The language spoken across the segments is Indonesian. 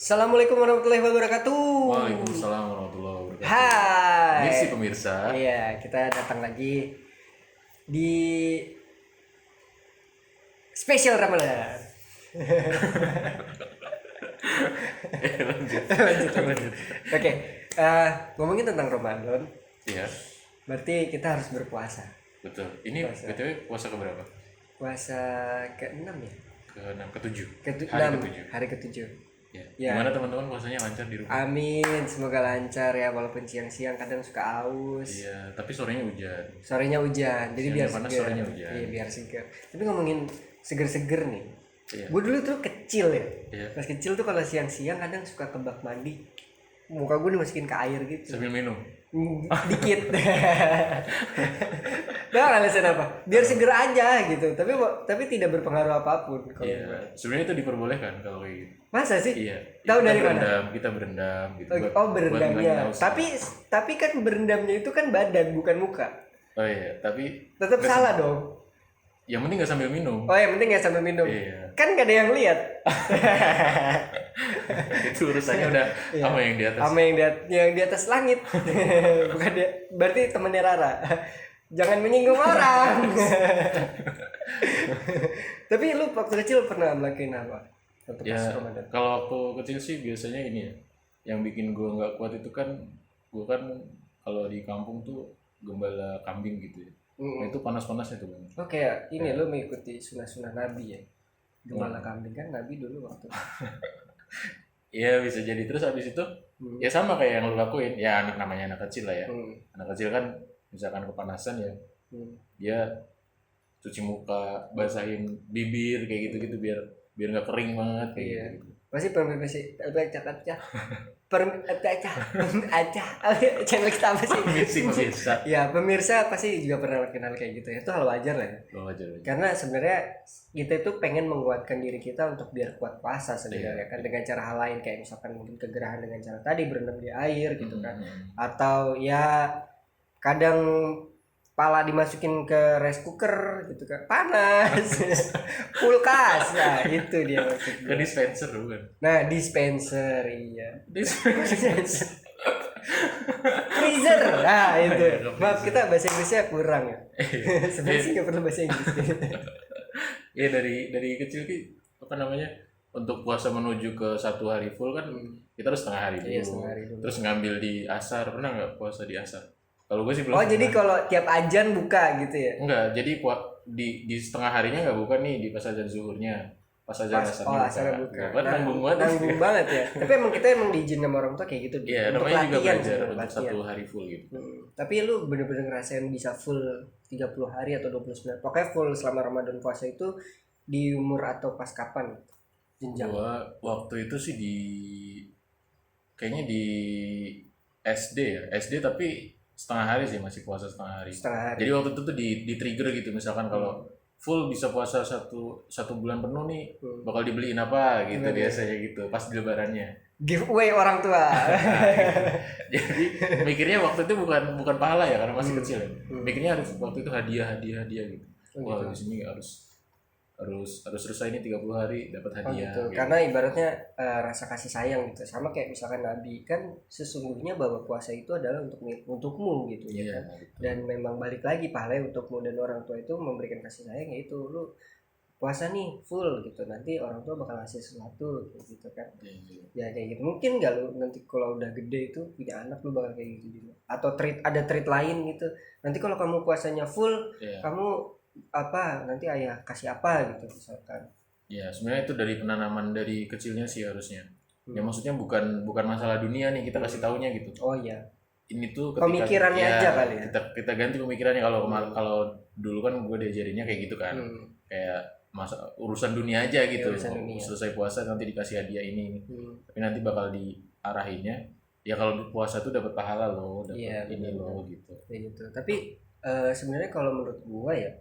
Assalamualaikum warahmatullahi wabarakatuh. Waalaikumsalam warahmatullahi wabarakatuh. Hai. Permisi pemirsa. Iya, kita datang lagi di spesial Ramadan. Lanjut. Oke, ngomongin tentang Ramadan, Iya, berarti kita harus berpuasa. betul. Ini Puasa. BTW puasa keberapa? Puasa ke-6 ya? Ke-6, ke-7. Hari Hari ke-7. ke-7. Hari ke-7. Ya. Ya. Gimana teman-teman puasanya lancar di rumah? Amin, semoga lancar ya, walaupun siang-siang kadang suka aus. Iya, tapi sorenya hujan. Sorenya hujan, jadi Siangnya biar panas, seger. sorenya hujan. Iya, biar seger. Tapi ngomongin seger-seger nih, Iya. gue dulu tuh kecil ya. Iya. Pas kecil tuh kalau siang-siang kadang suka ke bak mandi, muka gue dimasukin ke air gitu. Sambil minum. Dikit. Nah, alasan apa? Biar seger aja gitu. Tapi tidak berpengaruh apapun kalau Iya. gue. Sebenarnya itu diperbolehkan kalau kayak gitu. Masa sih? Iya. Tahu Kita dari mana? Kita berendam gitu. Oh, berendamnya. ngilangin haus. Tapi kan berendamnya itu kan badan bukan muka. Oh iya, tapi Tetap nggak salah dong. yang penting nggak sambil minum. Oh, yang penting ya sambil minum. Iya. Kan gak ada yang lihat. Itu urusannya udah Iya. sama yang di atas. Sama yang di atas langit. Bukan dia. Berarti temennya Rara. Jangan menyinggung orang. Tapi lu waktu kecil pernah melakukan apa? Untuk Ya, pas Ramadan. kalau waktu kecil sih biasanya ini ya, yang bikin gue nggak kuat itu kan, gue kan kalau di kampung tuh gembala kambing gitu ya. Nah, itu panas-panasnya tuh bang. Oh kayak ini lu mengikuti sunah-sunah Nabi ya. Gembala kambing kan Nabi dulu waktu. Iya bisa jadi. Terus habis itu ya sama kayak yang lu lakuin. Ya namanya anak kecil lah ya. Hmm. Anak kecil kan misalkan kepanasan ya, Hmm. dia cuci muka, basahin bibir kayak gitu-gitu biar nggak kering banget kayak Iya. gitu. Masih channel kita apa sih? Pemirsa. Ya pemirsa pasti juga pernah kenal kayak gitu ya. Itu hal wajar lah ya. Oh, wajar. Karena sebenarnya kita itu pengen menguatkan diri kita untuk biar kuat puasa sebenarnya kan dengan cara hal lain kayak misalkan mungkin kegerahan dengan cara tadi berendam di air gitu kan, atau ya kadang pala dimasukin ke rice cooker gitu kan panas. Kulkas, nah itu dia maksud Ke gue. dispenser bukan? Nah dispenser, iya. Dispenser. Freezer, nah itu. Iya, Maaf kita bahasa Inggrisnya kurang ya. Sebenarnya sih nggak perlu bahasa Inggris. Ya dari kecil ki apa namanya, untuk puasa menuju ke satu hari full kan kita harus setengah hari dulu. Iya, setengah hari dulu. Terus ngambil di asar, pernah nggak puasa di asar? Kalau gue sih belum. Oh jadi pernah. kalau tiap ajan buka gitu ya? Enggak, jadi di setengah harinya nggak buka nih di pas azan zuhurnya. Pas azan asarnya asalnya buka. Nggak, kan nanggung banget. Nanggung banget ya. Tapi emang kita diizin sama orang tua kayak gitu. Iya, untuk namanya juga latihan belajar sih, untuk latihan. satu hari full gitu. Tapi lu bener-bener ngerasain bisa full 30 hari atau 29. Pokoknya full selama Ramadan puasa itu di umur atau pas kapan? Jenjang. Gua waktu itu sih kayaknya di SD ya. SD tapi setengah hari sih, masih puasa setengah hari. Setengah hari. Jadi waktu itu tuh di trigger gitu, misalkan kalau full bisa puasa satu bulan penuh nih, bakal dibeliin apa gitu biasanya gitu pas di lebarannya. Giveaway orang tua. Jadi mikirnya waktu itu bukan pahala ya karena masih kecil ya. Mikirnya harus waktu itu hadiah gitu. Wah, di sini harus selesai ini 30 hari dapat hadiah. Gitu. Gitu. Karena ibaratnya rasa kasih sayang gitu. Sama kayak misalkan Nabi kan sesungguhnya bahwa puasa itu adalah untukmu gitu ya. Iya, Kan? gitu. Dan memang balik lagi pahalanya untukmu, dan orang tua itu memberikan kasih sayang, yaitu lu puasa nih full gitu. Nanti orang tua bakal ngasih sesuatu gitu kan. Iya. Ya kayak gitu. Mungkin nggak lu nanti kalau udah gede itu punya anak lu bakal kayak gitu juga. Atau ada treat lain gitu. Nanti kalau kamu puasanya full, Iya. kamu apa nanti ayah kasih apa gitu misalkan. Ya, sebenarnya itu dari penanaman dari kecilnya sih harusnya. Ya maksudnya bukan masalah dunia nih, kita kasih taunya gitu. Oh iya. Ini tuh ketika Pemikirannya aja kali ya. Kita ganti pemikirannya. Kalau dulu kan gue diajarinnya kayak gitu kan. Kayak urusan dunia aja gitu. urusan dunia. Selesai puasa nanti dikasih hadiah ini. Tapi nanti bakal diarahinnya ya kalau puasa tuh dapat pahala loh, dapat ini loh gitu. Kayak gitu. Tapi sebenarnya kalau menurut gua ya,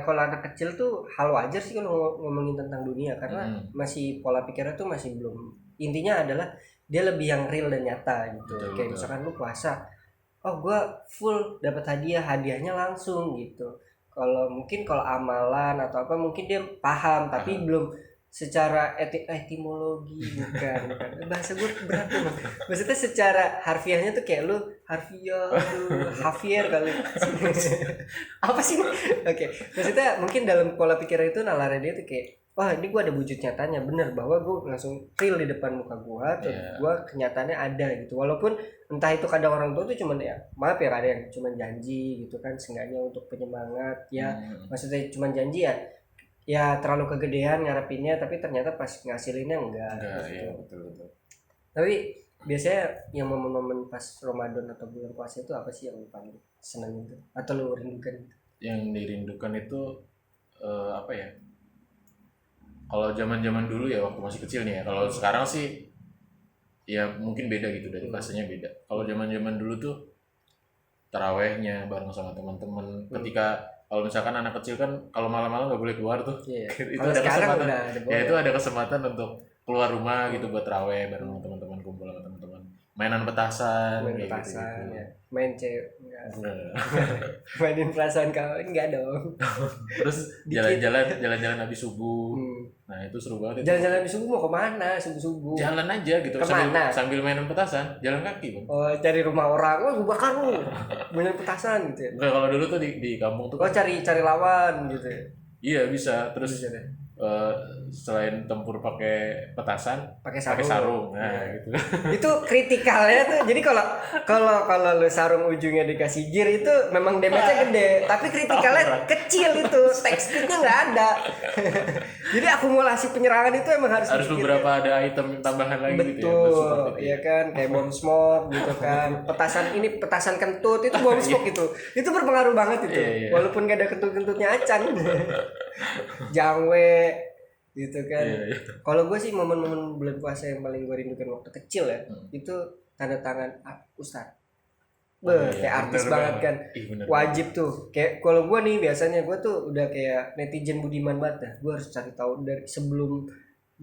kalau anak kecil tuh hal wajar sih kalau ngomongin tentang dunia, karena masih pola pikirnya tuh masih belum, intinya adalah dia lebih yang real dan nyata gitu. Kayak misalkan lu puasa, oh gue full dapat hadiahnya langsung gitu. Kalau mungkin kalau amalan atau apa mungkin dia paham tapi belum secara etimologi bukan bahasa gue berat tuh Bang. Maksudnya secara harfiahnya tuh kayak lu harfiah lu Javier kali apa sih oke maksudnya mungkin dalam pola pikir itu nalarnya dia tuh kayak wah ini gue ada wujud nyatanya bener bahwa gue langsung real di depan muka gue tuh gue kenyataannya ada gitu walaupun entah itu kadang orang tua tuh cuman ya maaf ya kadang cuman janji gitu kan seenggaknya untuk penyemangat ya maksudnya cuman janji ya terlalu kegedean ngarepinnya tapi ternyata pas ngasilinnya enggak gitu. Iya betul. Tapi biasanya yang momen-momen pas Ramadan atau bulan puasa itu apa sih yang lu paling seneng itu atau lu rindukan gitu? Yang dirindukan itu apa ya? Kalau zaman-zaman dulu ya waktu masih kecil nih ya. Kalau sekarang sih ya mungkin beda gitu dari fasenya beda. Kalau zaman-zaman dulu tuh tarawehnya bareng sama teman-teman ketika kalau misalkan anak kecil kan kalau malam-malam nggak boleh keluar tuh itu ada kesempatan ya itu ada kesempatan untuk keluar rumah gitu buat taraweh bareng teman-teman kumpul sama teman-teman mainan petasan gitu. Ya. Main cewek mainin perasaan kawan enggak dong terus jalan-jalan habis subuh nah itu seru banget jalan-jalan habis subuh mau kemana subuh jalan aja gitu sambil mainan petasan jalan kaki Bang. Oh cari rumah orang gue bakar lu mainin petasan gitu ya enggak kalau dulu tuh di kampung tuh cari lawan gitu ya? Iya bisa terus bisa deh. Selain tempur pakai petasan pakai sarung nah gitu itu kritikalnya tuh jadi kalau lu sarung ujungnya dikasih gear itu memang damage-nya gede tapi kritikalnya kecil itu teksturnya nggak ada jadi akumulasi penyerangan itu emang harus beberapa ada item tambahan lagi betul gitu ya kan kayak bomb smoke gitu kan petasan kentut itu bomb smoke itu berpengaruh banget itu walaupun gak ada kentut-kentutnya acan jangwe gitu kan. Kalau gue sih momen-momen bulan puasa yang paling gue rindukan waktu kecil ya itu tanda tangan Ustadz. Kayak artis banget kan. Wajib tuh. Kayak kalau gue nih biasanya gue tuh udah kayak netizen budiman banget ya. Gue harus cari tahu dari sebelum.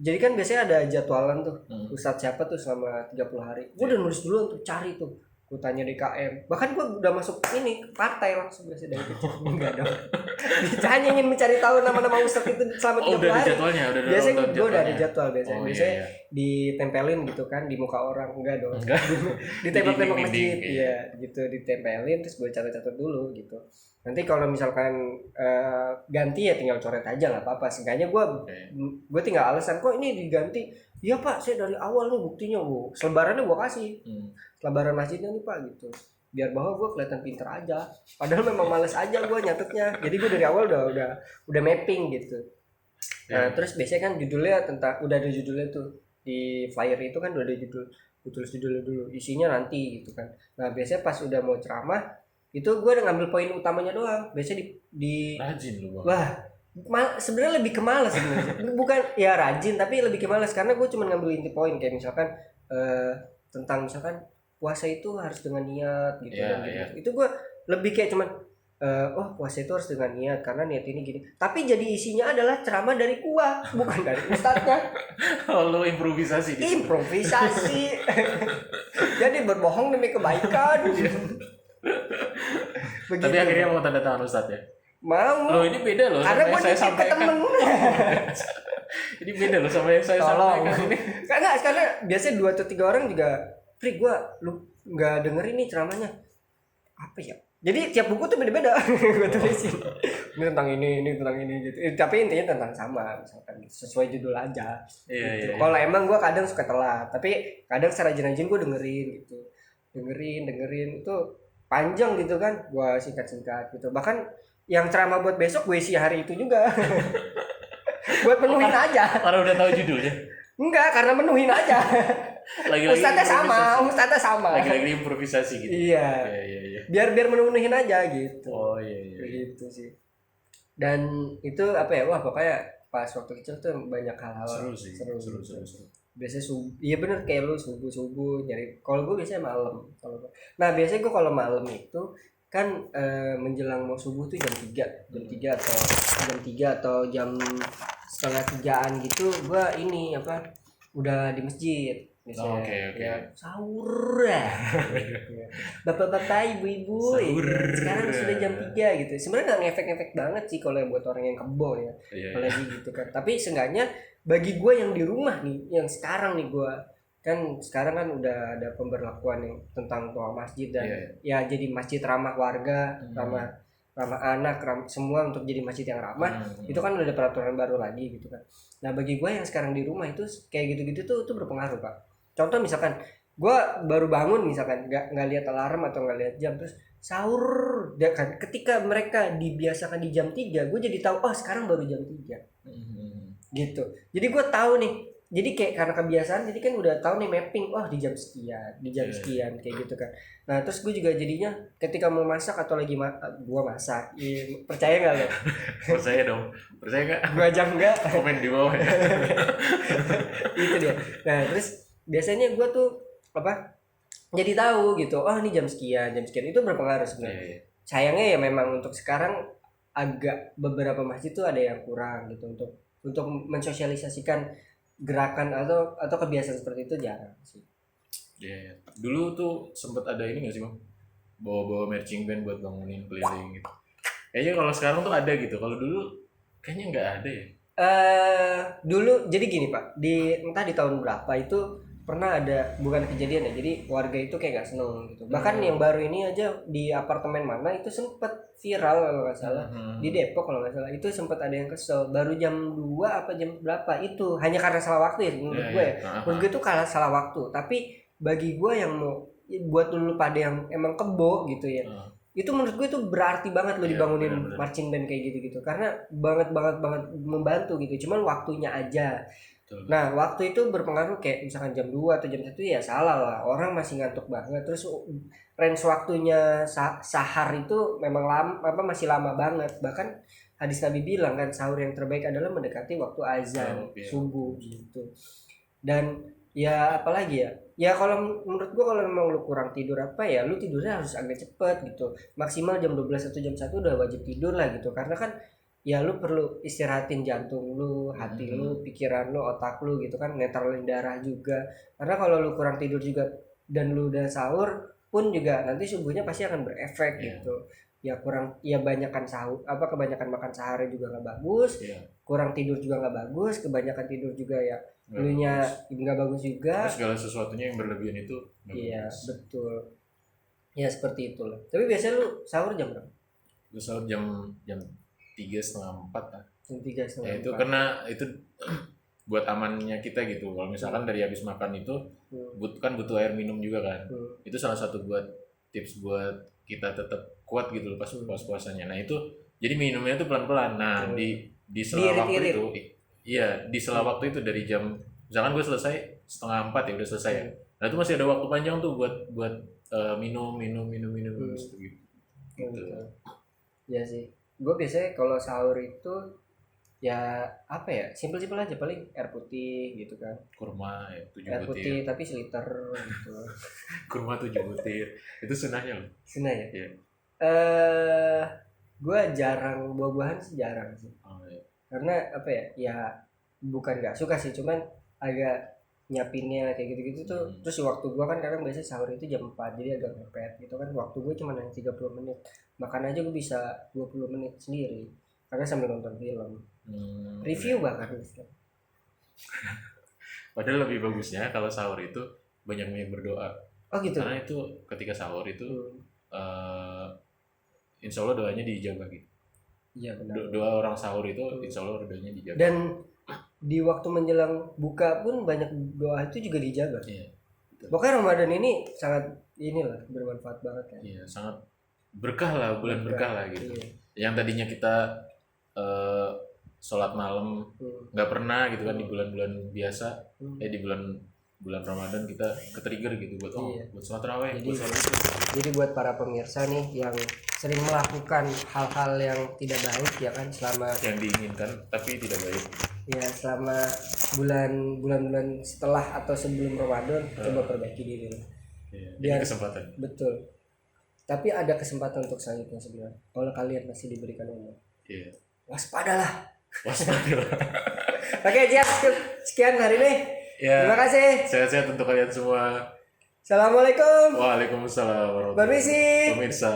Jadi kan biasanya ada jadwalan tuh. Ustadz siapa tuh selama 30 hari. Gue udah nulis dulu untuk cari tuh. Gue tanya DKM, bahkan gue udah masuk ini partai langsung biasa dari kecil. Enggak dong. Hanya ingin mencari tahu nama-nama ustadz itu selama 30 hari. Biasanya gue udah ada jadwal biasanya ditempelin gitu kan di muka orang enggak dong. Di tembok-tembok masjid ya gitu ditempelin terus gue catat-catat dulu gitu. Nanti kalau misalkan ganti ya tinggal coret aja nggak apa-apa. Seenggaknya gue tinggal alasan kok ini diganti. Iya Pak, saya dari awal nih buktinya bu. Selebarannya gue kasih. Selebaran masjidnya nih Pak gitu. Biar bahwa gue kelihatan pinter aja. Padahal memang males aja gue nyatetnya. Jadi gue dari awal udah mapping gitu. Nah terus biasanya kan judulnya udah ada judulnya tuh di flyer itu kan udah ada judul. Gue tulis judulnya dulu. Isinya nanti gitu kan. Nah biasanya pas udah mau ceramah itu gue udah ngambil poin utamanya doang. Biasanya di rajin lu Bang. Wah sebenarnya lebih ke malas sebenarnya. Bukan ya rajin tapi lebih ke malas karena gue cuma ngambil inti poin kayak misalkan tentang misalkan puasa itu harus dengan niat gitu gitu. Itu gue lebih kayak cuman puasa itu harus dengan niat karena niat ini gini. Tapi jadi isinya adalah ceramah dari gua, bukan dari ustadznya. Lo improvisasi. Jadi berbohong demi kebaikan. Tapi akhirnya mau tanda tangan ustadz ya? Mau. Loh ini beda loh karena sama yang saya sampaikan. Ini beda loh sama yang saya sampaikan ini. Karena biasanya 2 atau 3 orang juga Pri lu nggak dengerin nih ceramahnya apa ya jadi tiap buku tuh beda-beda gue tulisin ini tentang ini gitu tapi intinya tentang sama misalkan sesuai judul aja gitu. Kalau emang gue kadang suka telat tapi kadang secara rajin gue dengerin itu panjang gitu kan gue singkat gitu bahkan yang ceramah buat besok gue isi hari itu juga buat penuhin aja karena udah tahu judulnya. Enggak, karena menuhin aja. Ustadznya sama. Lagi-lagi improvisasi gitu. Iya. Biar menuhin aja gitu. Oh iya. Gitu sih. Dan itu apa ya? Wah, pokoknya pas waktu kecil tuh banyak hal-hal seru sih. Biasanya iya bener kayak lu subuh nyari. Kalau gue biasanya malam. Nah, biasanya gue kalau malam itu kan menjelang mau subuh tuh jam 3 atau jam 2:30 gitu gue udah di masjid Biasanya, Oke. ya, sahur ya. Ya. Bapak-bapak, ibu-ibu, Sahur. ya. Sekarang sudah jam 3 gitu. Sebenarnya nggak ngefek-ngefek banget sih kalau buat orang yang kebo ya. Iya. Apalagi gitu kan. Tapi seenggaknya bagi gue yang di rumah nih, yang sekarang nih gue kan sekarang kan udah ada pemberlakuan yang tentang toa masjid dan ya jadi masjid ramah warga, ramah anak, semua untuk jadi masjid yang ramah. Itu kan udah ada peraturan baru lagi gitu kan. Nah bagi gue yang sekarang di rumah itu kayak gitu-gitu tuh berpengaruh Pak. Contoh misalkan gue baru bangun misalkan nggak lihat alarm atau nggak lihat jam terus sahur ya kan, ketika mereka dibiasakan di jam 3 gue jadi tahu oh sekarang baru jam 3 gitu. Jadi gue tahu nih, jadi kayak karena kebiasaan jadi kan udah tahu nih mapping oh di jam sekian kayak gitu kan. Nah terus gue juga jadinya ketika mau masak atau lagi gue masak percaya nggak lo? Percaya dong, percaya nggak? Gue aja enggak. Komen di bawah ya. Itu dia. Nah terus biasanya gue tuh jadi tahu gitu oh ini jam sekian itu berpengaruh sebenarnya. Sayangnya ya memang untuk sekarang agak beberapa masjid tuh ada yang kurang gitu untuk mensosialisasikan gerakan atau kebiasaan seperti itu jarang sih. Iya. Dulu tuh sempat ada ini nggak sih Bang, bawa marching band buat bangunin keliling gitu. Kayaknya kalau sekarang tuh ada gitu, kalau dulu kayaknya nggak ada ya. Dulu jadi gini Pak, entah di tahun berapa itu pernah ada bukan kejadian ya, jadi warga itu kayak gak seneng gitu. Bahkan yang baru ini aja di apartemen mana itu sempet viral kalau nggak salah di Depok kalau nggak salah, itu sempat ada yang kesel baru jam 2 apa jam berapa itu hanya karena salah waktu ya menurut gue ya. Menurut gue itu kalah salah waktu, tapi bagi gue yang mau buat dulu pada yang emang kebo gitu ya, itu menurut gue itu berarti banget lo dibangunin marching band kayak gitu karena banget membantu gitu, cuman waktunya aja. Nah waktu itu berpengaruh, kayak misalkan jam 2 atau jam 1 ya salah lah, orang masih ngantuk banget. Terus range waktunya sahar itu memang masih lama banget. Bahkan hadis Nabi bilang kan sahur yang terbaik adalah mendekati waktu azan subuh gitu. Dan ya apalagi ya kalau menurut gua kalau memang lu kurang tidur lu tidurnya harus agak cepet gitu, maksimal jam 12 atau jam 1 udah wajib tidur lah gitu, karena kan ya lu perlu istirahatin jantung lu, hati lu, pikiran lu, otak lu gitu kan, netralin darah juga. Karena kalau lu kurang tidur juga dan lu udah sahur pun juga nanti subuhnya pasti akan berefek gitu. Ya kebanyakan kebanyakan makan sehari juga nggak bagus, kurang tidur juga nggak bagus, kebanyakan tidur juga ya dulunya nggak bagus juga. Segala sesuatunya yang berlebihan itu iya bagus. Betul ya, seperti itulah. Tapi biasanya lu sahur jam berapa? Lu sahur jam 3:30, 4 lah. 3:30. Ya, itu karena itu buat amannya kita gitu. Kalau misalkan dari habis makan itu butuh air minum juga kan. Itu salah satu buat tips buat kita tetap kuat gitu pas puasanya. Nah itu jadi minumnya itu pelan-pelan. Nah di sela waktu itu, di sela waktu itu dari jam misalkan gue selesai 3:30 ya udah selesai ya. Nah itu masih ada waktu panjang tuh buat minum gitu. Ya sih. Gue biasanya kalau sahur itu ya simpel aja, paling air putih gitu kan, kurma ya 7 air putih butir. tapi seliter gitu. Kurma 7 butir itu sunahnya loh. Sunah ya. Iya. Gue jarang buah-buahan sih, jarang sih. Karena ya bukan nggak suka sih, cuman agak nyiapinnya kayak gitu-gitu tuh. Terus waktu gue kan kadang biasanya sahur itu jam 4, jadi agak mepet gitu kan, waktu gue cuma hanya 30 menit, makan aja gue bisa 20 menit sendiri karena sambil nonton film, review bahkan gitu. Padahal lebih bagusnya kalau sahur itu banyak berdoa. Oh gitu. Karena itu ketika sahur itu insya Allah doanya dijawab gitu. Iya benar. Doa orang sahur itu insya Allah doanya dijawab. Dan di waktu menjelang buka pun banyak doa itu juga dijaga. Iya. Pokoknya Ramadan ini sangat bermanfaat banget kan. Iya, sangat berkah lah, bulan berkah lah gitu. Iya. Yang tadinya kita sholat malam nggak pernah gitu kan di bulan-bulan biasa, di bulan Ramadan kita ketrigger gitu buat buat sholat tarawih. Jadi buat para pemirsa nih yang sering melakukan hal-hal yang tidak baik ya kan, selama yang diinginkan tapi tidak baik. Ya selama bulan-bulan setelah atau sebelum Ramadan coba perbaiki diri. Biar kesempatan. Betul. Tapi ada kesempatan untuk selanjutnya sebenarnya. Kalau kalian masih diberikan umur. Waspadalah. Waspadalah. Oke, sekian hari ini. Ya, Terima kasih. sehat-sehat untuk kalian semua. Assalamualaikum. Waalaikumsalam warahmatullahi Permisi. wabarakatuh. Pemirsa.